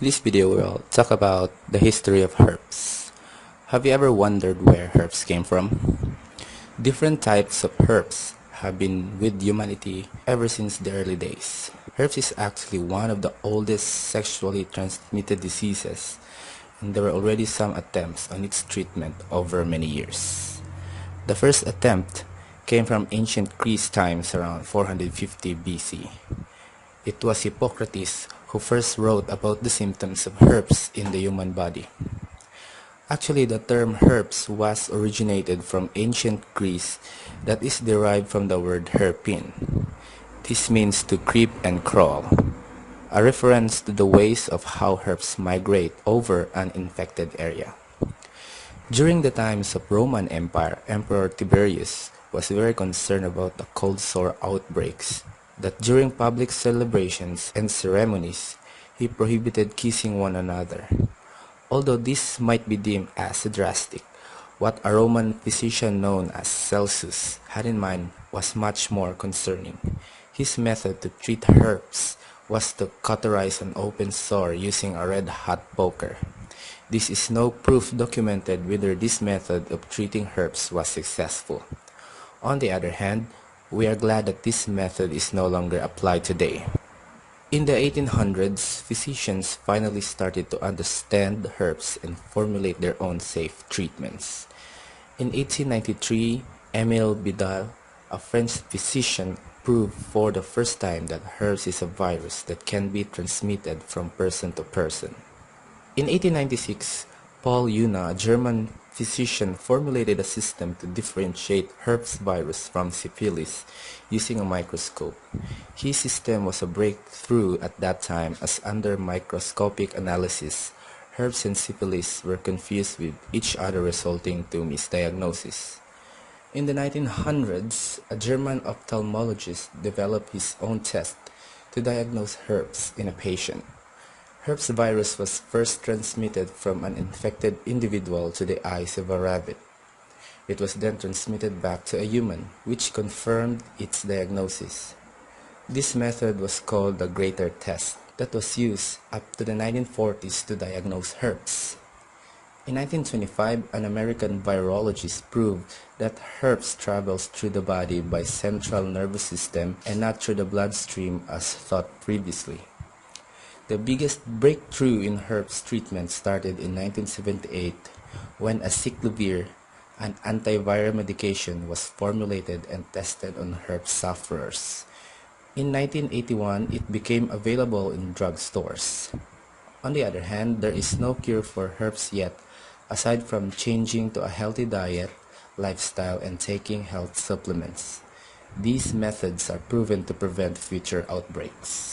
In this video, we'll talk about the history of herpes. Have you ever wondered where herpes came from? Different types of herpes have been with humanity ever since the early days. Herpes is actually one of the oldest sexually transmitted diseases, and there were already some attempts on its treatment over many years. The first attempt came from ancient Greece times around 450 BC. It was Hippocrates who first wrote about the symptoms of herpes in the human body. Actually, the term herpes was originated from ancient Greece that is derived from the word herpein. This means to creep and crawl, a reference to the ways of how herpes migrate over an infected area. During the times of Roman Empire, Emperor Tiberius was very concerned about the cold sore outbreaks, that during public celebrations and ceremonies, he prohibited kissing one another. Although this might be deemed as drastic, what a Roman physician known as Celsus had in mind was much more concerning. His method to treat herpes was to cauterize an open sore using a red-hot poker. This is no proof documented whether this method of treating herpes was successful. On the other hand, we are glad that this method is no longer applied today. In the 1800s, physicians finally started to understand herpes and formulate their own safe treatments. In 1893, Émile Bidal, a French physician, proved for the first time that herpes is a virus that can be transmitted from person to person. In 1896, Paul Euna, a German physician, formulated a system to differentiate herpes virus from syphilis using a microscope. His system was a breakthrough at that time, as under microscopic analysis, herpes and syphilis were confused with each other, resulting to misdiagnosis. In the 1900s, a German ophthalmologist developed his own test to diagnose herpes in a patient. Herpes virus was first transmitted from an infected individual to the eyes of a rabbit. It was then transmitted back to a human, which confirmed its diagnosis. This method was called the Greater test, that was used up to the 1940s to diagnose herpes. In 1925, an American virologist proved that herpes travels through the body by central nervous system and not through the bloodstream as thought previously. The biggest breakthrough in herpes treatment started in 1978 when acyclovir, an antiviral medication, was formulated and tested on herpes sufferers. In 1981, it became available in drugstores. On the other hand, there is no cure for herpes yet, aside from changing to a healthy diet, lifestyle, and taking health supplements. These methods are proven to prevent future outbreaks.